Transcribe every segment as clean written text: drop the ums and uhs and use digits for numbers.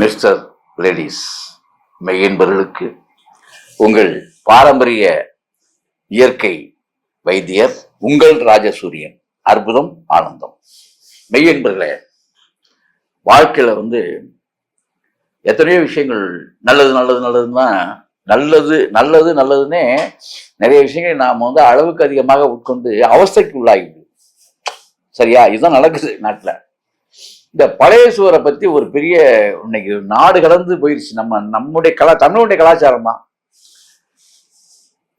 Mister ladies மெய்யன்பர்களுக்கு உங்கள் பாரம்பரிய இயற்கை வைத்தியர் உங்கள் ராஜசூரியன். அற்புதம் ஆனந்தம். மெய்யன்பர்களே, வாழ்க்கையில எத்தனையோ விஷயங்கள் நல்லது நல்லது நல்லதுன்னா நல்லதுன்னே நிறைய விஷயங்கள் நாம அளவுக்கு அதிகமாக உட்கொண்டு அவஸ்தைக்கு உள்ளாகிடுது. சரியா? இதுதான் நடக்குது நாட்டுல. இந்த பழைய சுவரை பத்தி ஒரு பெரிய இன்னைக்கு நாடு கடந்து போயிடுச்சு. நம்முடைய தமிழுடைய கலாச்சாரம் தான்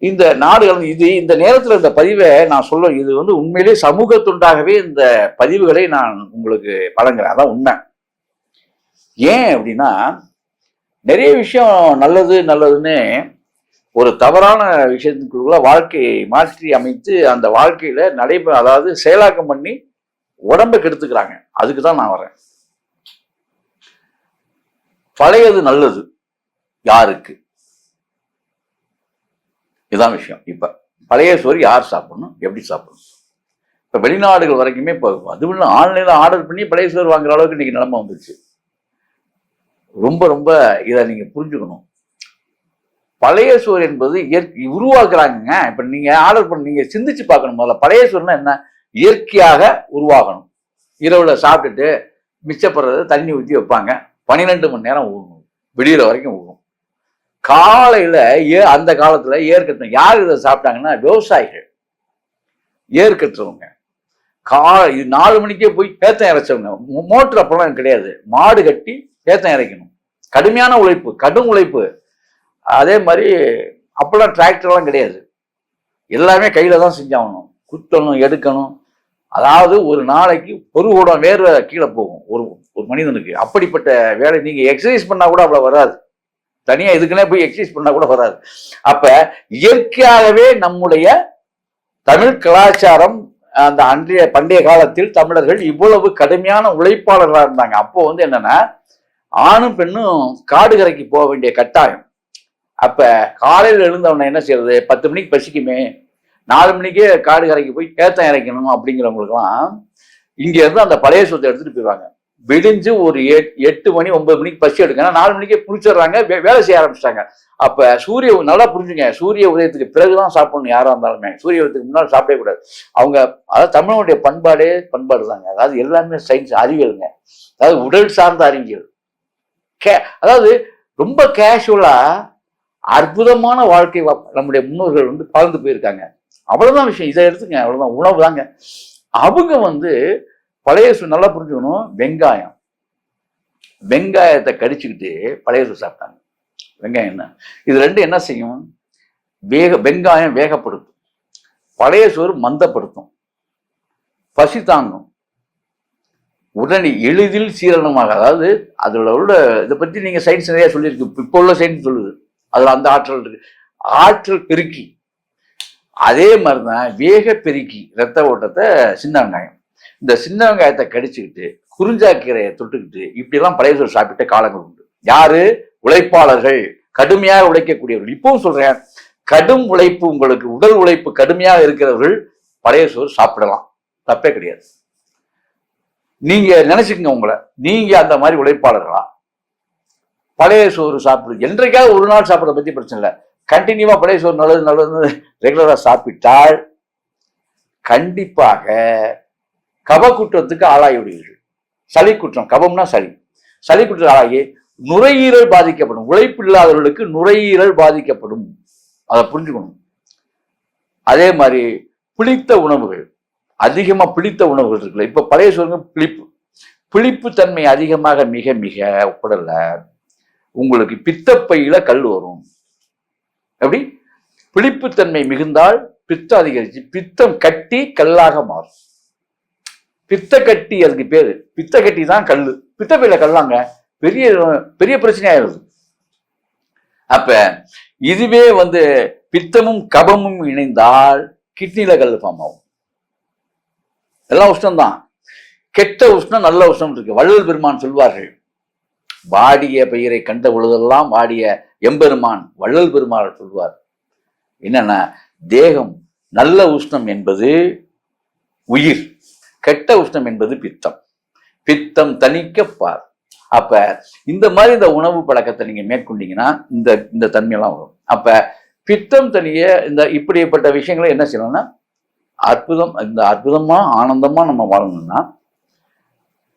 இந்த நாடு கடந்து. இந்த நேரத்துல இந்த பதிவை நான் சொல்ல, இது உண்மையிலேயே சமூக துண்டாகவே இந்த பதிவுகளை நான் உங்களுக்கு வழங்குறேன். அதான் உண்மை. ஏன் அப்படின்னா, நிறைய விஷயம் நல்லதுன்னு ஒரு தவறான விஷயத்துக்குள்ள வாழ்க்கையை மாற்றி அமைத்து அந்த வாழ்க்கையில அதாவது செயலாக்கம் பண்ணி உடம்பை கெடுத்துக்கிறாங்க. அதுக்கு தான் நான் வரேன். பழையது நல்லது யாருக்கு? இதுதான் விஷயம். இப்ப பழைய சோறு யார் சாப்பிடணும், எப்படி சாப்பிடணும்? இப்ப வெளிநாடுகள் வரைக்குமே இப்போ அதுவும் ஆன்லைன்ல ஆர்டர் பண்ணி பழைய சோறு வாங்குற அளவுக்கு இன்னைக்கு நிலைமை வந்துருச்சு. ரொம்ப இதை நீங்க புரிஞ்சுக்கணும். பழைய சோறு என்பது உருவாக்குறாங்க. இப்ப நீங்க ஆர்டர் பண்ண, நீங்க சிந்திச்சு பார்க்கணும். முதல்ல பழைய சோறுனா என்ன? இயற்கையாக உருவாகணும். இரவுல சாப்பிட்டுட்டு மிச்சப்படுறது தண்ணி ஊற்றி வைப்பாங்க. 12 மணி நேரம் ஊறணும், விடிகிற வரைக்கும் ஊறும். காலையில அந்த காலத்துல ஏற்கட்டும். யார் இதை சாப்பிட்டாங்கன்னா விவசாயிகள், ஏற்கட்டுறவங்க. 4 மணிக்கே போய் ஏத்தம் இறைச்சவங்க. மோட்டர் அப்பெல்லாம் கிடையாது. மாடு கட்டி ஏத்தம் இறைக்கணும். கடுமையான உழைப்பு, கடும் உழைப்பு. அதே மாதிரி அப்பெல்லாம் டிராக்டர்லாம் கிடையாது. எல்லாமே கையில தான் செஞ்சாகணும். குத்தணும், எடுக்கணும். அதாவது ஒரு நாளைக்கு ஒரு கூடம் வேர்வை கீழே போகும் ஒரு மனிதனுக்கு. அப்படிப்பட்ட வேலை. நீங்க எக்ஸசைஸ் பண்ணா கூட அவ்வளவு வராது. தனியா இதுக்குன்னே போய் எக்ஸசைஸ் பண்ணா கூட வராது. அப்ப இயற்கையாகவே நம்முடைய தமிழ் கலாச்சாரம், அந்த பண்டைய காலத்தில் தமிழர்கள் இவ்வளவு கடுமையான உழைப்பாளர்களா இருந்தாங்க. அப்போ என்னன்னா, ஆணும் பெண்ணும் காடு கரைக்கு போக வேண்டிய கட்டாயம். அப்ப காலையில் எழுந்தவனை என்ன செய்யறது? 10 மணிக்கு பசிக்குமே, 4 மணிக்கே காடு கரைக்கு போய் ஏத்தம் இறைக்கணும். அப்படிங்கிறவங்களுக்குலாம் இங்க இருந்து அந்த பழைய சொத்தை எடுத்துட்டு போயிடுவாங்க. விடிஞ்சு ஒரு 8 மணி 9 மணிக்கு பசி எடுக்கணும். 4 மணிக்கே புடிச்சிடுறாங்க, வேலை செய்ய ஆரம்பிச்சிட்டாங்க. அப்ப நல்லா புரிஞ்சுங்க, சூரிய உதயத்துக்கு பிறகுதான் சாப்பிடணும். யாரா இருந்தாலுமே சூரிய உதயத்துக்கு முன்னாடி சாப்பிடவே கூடாது. அதாவது தமிழனுடைய பண்பாடு தாங்க. அதாவது எல்லாமே சயின்ஸ், அறிவியலுங்க. அதாவது உடல் சார்ந்த அறிவியல். அதாவது ரொம்ப கேஷுவலா அற்புதமான வாழ்க்கை நம்முடைய முன்னோர்கள் பறந்து போயிருக்காங்க. அவ்வளவுதான் விஷயம். இதை எடுத்துங்க, அவ்வளவுதான். உணவு தாங்க. அவங்க பழைய நல்லா புரிஞ்சுக்கணும். வெங்காயத்தை கடிச்சுக்கிட்டு பழைய சாப்பிட்டாங்க. வெங்காயம் என்ன, இது ரெண்டும் என்ன செய்யும்? வெங்காயம் வேகப்படுத்தும், பழைய சோறு மந்தப்படுத்தும், பசி தாங்கும், உடனே எளிதில் சீரணமாக. அதாவது அதோட இதை பத்தி நீங்க சயின்ஸ் நிறைய சொல்லியிருக்கு. இப்போ உள்ள சயின்ஸ் சொல்லுது. அதுல அந்த ஆற்றல் இருக்கு. ஆற்றல் பெருக்கி. அதே மாதிரிதான் வேக பெருக்கி ரத்த ஓட்டத்தை சின்ன வெங்காயம். இந்த சின்ன வெங்காயத்தை கடிச்சுக்கிட்டு குறிஞ்சாக்கீரையை தொட்டுக்கிட்டு இப்படியெல்லாம் பழைய சோறு சாப்பிட்ட காலங்கள் உண்டு. யாரு? உழைப்பாளர்கள், கடுமையாக உழைக்கக்கூடியவர்கள். இப்பவும் சொல்றேன், கடும் உழைப்பு, உங்களுக்கு உடல் உழைப்பு கடுமையாக இருக்கிறவர்கள் பழைய சோறு சாப்பிடலாம், தப்பே கிடையாது. நீங்க நினைச்சுக்கங்க உங்களை, நீங்க அந்த மாதிரி உழைப்பாளர்களா? பழைய சோறு சாப்பிடுறது என்றைக்காவது ஒரு நாள் சாப்பிட்றத பத்தி பிரச்சனை இல்லை. கண்டினியூவா பழைய சோறு நல்லது ரெகுலரா சாப்பிட்டால் கண்டிப்பாக கப குற்றத்துக்கு ஆளாகி விடுவீர்கள். சளி குற்றம், கபம்னா சளி குற்றம் ஆளாகி நுரையீரல் பாதிக்கப்படும். உழைப்பு இல்லாதவர்களுக்கு நுரையீரல் பாதிக்கப்படும். அதை புரிஞ்சுக்கணும். அதே மாதிரி புளித்த உணவுகள், அதிகமா பிடித்த உணவுகள் இருக்குல்ல. இப்ப பழைய சோறுங்க புளிப்பு தன்மை அதிகமாக மிக மிக உடல்ல உங்களுக்கு பித்தப்பையில கல் வரும். எப்படி? புளிப்புத்தன்மை மிகுந்தால் பித்தம் அதிகரிச்சு பித்தம் கட்டி கல்லாக மாறும். பித்த கட்டி, அதுக்கு பேரு பித்த கட்டி தான் கல்லு. பித்தப்பையில கல்லாங்க பெரிய பெரிய பிரச்சனையாயிருது. அப்ப இதுவே பித்தமும் கபமும் இணைந்தால் கிட்னில கல் ஃபார்ம் ஆகும். எல்லாம் உஷ்ணம்தான். கெட்ட உஷ்ணம், நல்ல உஷ்ணம் இருக்கு. வள்ளல் பெருமான் சொல்வார்கள், வாடிய பெயரை கண்ட பொழுதெல்லாம் வாடிய எம்பெருமான். வள்ளல் பெருமாள் சொல்வார் என்னன்னா, தேகம் நல்ல உஷ்ணம் என்பது உயிர், கெட்ட உஷ்ணம் என்பது பித்தம். பித்தம் தணிக்க பார். அப்ப இந்த மாதிரி இந்த உணவு பழக்கத்தை நீங்க மேற்கொண்டீங்கன்னா இந்த இந்த தன்மையெல்லாம் வரும். அப்ப பித்தம் தனிய இந்த இப்படிப்பட்ட விஷயங்களை என்ன செய்யணும்னா இந்த அற்புதமா ஆனந்தமா நம்ம வாழணும்னா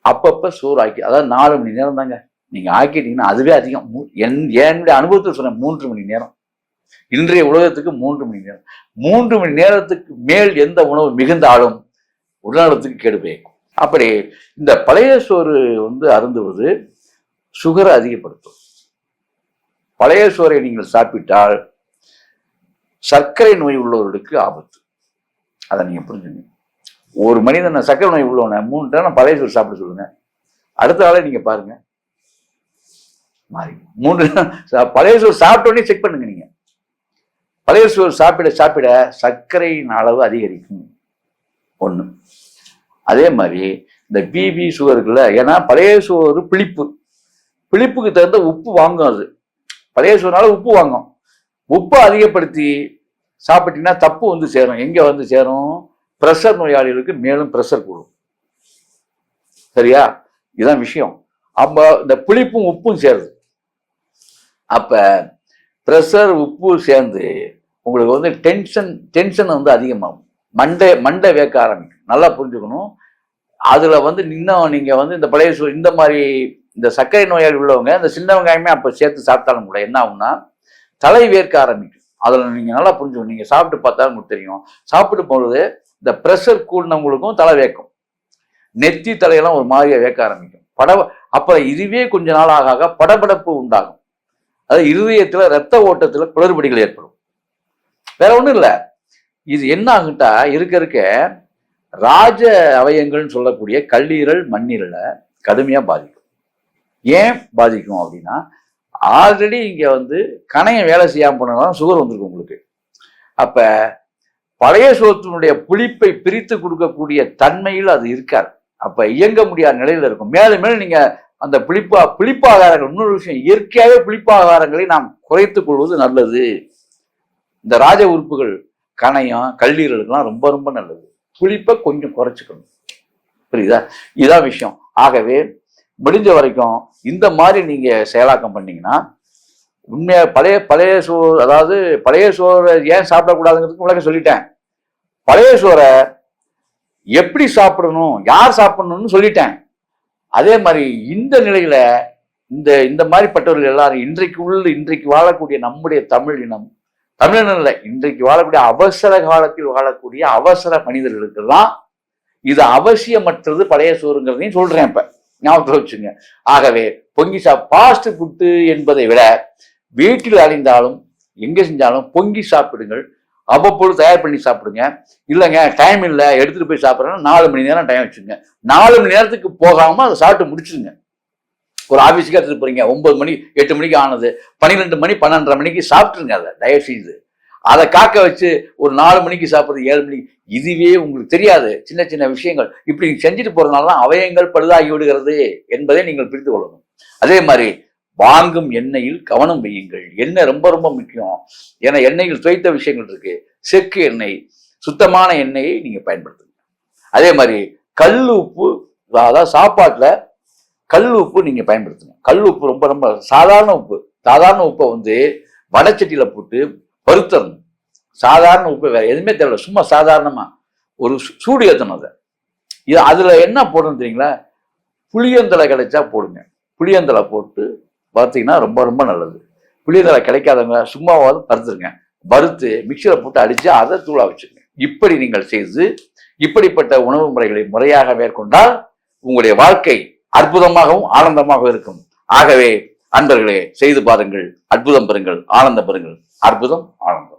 அப்பப்ப சோறு ஆக்கி, அதாவது 4 மணி நேரம் தாங்க நீங்க ஆக்கிட்டீங்கன்னா அதுவே அதிகம். என்னுடைய அனுபவத்தில் சொன்ன 3 மணி நேரம், இன்றைய உலகத்துக்கு 3 மணி நேரம். 3 மணி நேரத்துக்கு மேல் எந்த உணவு மிகுந்தாலும் உடல்நலத்துக்கு கேடு பயக்கும். அப்படி இந்த பழைய சோறு அருந்துவது சுகரை அதிகப்படுத்தும். பழைய சோறை நீங்கள் சாப்பிட்டால் சர்க்கரை நோய் உள்ளவர்களுக்கு ஆபத்து. அதை நீங்க புரிஞ்சுங்க. ஒரு மனிதன் சர்க்கரை நோய் உள்ளவன 3 நேரம் பழைய சோறு சாப்பிட சொல்லுங்க, அடுத்த ஆளை நீங்க பாருங்க மாறி. 3 பழைய சோறு சாப்பிட்டோடனே செக் பண்ணுங்க. நீங்க பழைய சோறு சாப்பிட சாப்பிட சர்க்கரையின் அளவு அதிகரிக்கும் ஒண்ணு. அதே மாதிரி இந்த பிபி சுகருக்குள்ள, ஏன்னா பழைய சோறு பிழிப்புக்கு தகுந்த உப்பு வாங்கும். அது பழைய சோறுனால உப்பு வாங்கும். உப்பை அதிகப்படுத்தி சாப்பிட்டீங்கன்னா தப்பு சேரும். எங்க சேரும்? பிரஷர் நோயாளிகளுக்கு மேலும் பிரஷர் கூடும். சரியா? இதுதான் விஷயம். அப்ப இந்த புளிப்பும் உப்பும் சேருது. அப்ப பிரஷர் உப்பு சேர்ந்து உங்களுக்கு டென்ஷன் அதிகமாகும். மண்டை வேக்க ஆரம்பிக்கும். நல்லா புரிஞ்சுக்கணும். அதுல இன்னும் நீங்க இந்த பழைய சோறு இந்த மாதிரி இந்த சர்க்கரை நோயாளி உள்ளவங்க இந்த சின்ன வெங்காயமே அப்ப சேர்த்து சாப்பிட்டாலும் கூட என்ன ஆகும்னா தலை வேர்க்க ஆரம்பிக்கும். அதுல நீங்க நல்லா புரிஞ்சுக்கணும். நீங்க சாப்பிட்டு பார்த்தா உங்களுக்கு தெரியும். சாப்பிட்டு போது இந்த பிரஷர் கூடினவங்களுக்கும் தலை வேக்கும். நெத்தி தலையெல்லாம் ஒரு மாதிரியா வேக்க ஆரம்பிக்கும். அப்புறம் இதுவே கொஞ்ச நாள் ஆக படபடப்பு உண்டாகும். அது இருதயத்துல ரத்த ஓட்டத்துல குளறுபடிகள் ஏற்படும். வேற ஒண்ணும் இல்லை. இது என்ன ஆகுட்டா இருக்க ராஜ அவயங்கள்னு சொல்லக்கூடிய கல்லீரல் மண்ணீரலை கடுமையா பாதிக்கும். ஏன் பாதிக்கும் அப்படின்னா ஆல்ரெடி இங்க கணையம் வேலை செய்யாம போனதான் சுகர் வந்திருக்கு உங்களுக்கு. அப்ப பழைய சோத்தினுடைய புளிப்பை பிரித்து கொடுக்கக்கூடிய தன்மையில் அது இருக்காது. அப்ப இயங்க முடியாத நிலையில இருக்கும். மேலும் மேலும் நீங்க அந்த புளிப்பாகாரங்கள், இன்னொரு விஷயம், இயற்கையாகவே புளிப்பாகாரங்களை நாம் குறைத்துக் கொள்வது நல்லது. இந்த ராஜ உறுப்புகள் கணையம் கல்லீரலுக்கெல்லாம் ரொம்ப ரொம்ப நல்லது. புளிப்பை கொஞ்சம் குறைச்சிக்கணும். புரியுதா? இதான் விஷயம். ஆகவே முடிஞ்ச வரைக்கும் இந்த மாதிரி நீங்க செயலாக்கம் பண்ணீங்கன்னா உண்மையா பழைய சோறு, அதாவது பழைய சோறை ஏன் சாப்பிடக்கூடாதுங்கிறதுக்கு உலக சொல்லிட்டேன். பழைய சோறை எப்படி சாப்பிடணும், யார் சாப்பிடணும்னு சொல்லிட்டேன். அதே மாதிரி இந்த நிலையில இந்த மாதிரிப்பட்டவர்கள் எல்லாரும் இன்றைக்கு வாழக்கூடிய நம்முடைய தமிழினம் இல்லை, இன்றைக்கு வாழக்கூடிய அவசர காலத்தில் வாழக்கூடிய அவசர மனிதர்களுக்கெல்லாம் இது அவசியமற்றது பழைய சோறுங்கிறதையும் சொல்றேன். இப்ப ஞாபகத்தில் வச்சுங்க. ஆகவே பொங்கி ஃபாஸ்ட் ஃபுட்டு என்பதை விட வீட்டில் அழிந்தாலும் எங்க செஞ்சாலும் பொங்கி சாப்பிடுங்கள். அவ்வப்போது தயார் பண்ணி சாப்பிடுங்க. இல்லைங்க டைம் இல்லை எடுத்துட்டு போய் சாப்பிட்றேன்னா 4 மணி நேரம் டைம் வச்சுங்க. 4 மணி நேரத்துக்கு போகாம அதை சாப்பிட்டு முடிச்சுடுங்க. ஒரு ஆஃபீஸுக்கு எடுத்துட்டு போறீங்க, 9 மணி 8 மணிக்கு ஆனது, 12 மணி 12:30 மணிக்கு சாப்பிட்டுருங்க. அதை தயவு செய்து அதை காக்க வச்சு ஒரு 4 மணிக்கு சாப்பிட்றது 7 மணிக்கு, இதுவே உங்களுக்கு தெரியாது. சின்ன சின்ன விஷயங்கள் இப்படி செஞ்சுட்டு போறதுனால தான் அவயங்கள் பழுதாகி விடுகிறது என்பதை நீங்கள் புரிந்து கொள்ளணும். அதே மாதிரி வாங்கும் எண்ணெயில் கவனம் வையுங்கள். எண்ணெய் ரொம்ப ரொம்ப முக்கியம். ஏன்னா எண்ணெயில் துவைத்த விஷயங்கள் இருக்கு. செக்கு எண்ணெய், சுத்தமான எண்ணெயை நீங்க பயன்படுத்துங்க. அதே மாதிரி கல் உப்பு, அதாவது சாப்பாட்டுல கல் உப்பு நீங்க பயன்படுத்துங்க. கல் உப்பு ரொம்ப ரொம்ப சாதாரண உப்பை வடச்சட்டியில போட்டு பருத்தரணும். சாதாரண உப்பு வேற எதுவுமே தேவையில்ல. சும்மா சாதாரணமா ஒரு சூடு ஏற்றணும். அதை அதுல என்ன போடணும் தெரியுங்களா? புளியந்தலை கிடைச்சா போடுங்க. புளியந்தலை போட்டு பார்த்தீங்கன்னா ரொம்ப ரொம்ப நல்லது. புளியந்தலை கிடைக்காதவங்க சும்மாவாவது பருத்துருங்க. வறுத்து மிக்சியில போட்டு அடிச்சு அதை தூளா வச்சுருங்க. இப்படி நீங்கள் செய்து இப்படிப்பட்ட உணவு முறைகளை முறையாக மேற்கொண்டால் உங்களுடைய வாழ்க்கை அற்புதமாகவும் ஆனந்தமாகவும் இருக்கும். ஆகவே அன்பர்களே, செய்து பாருங்கள், அற்புதம் பெறுங்கள், ஆனந்தம் பெறுங்கள். அற்புதம், ஆனந்தம்.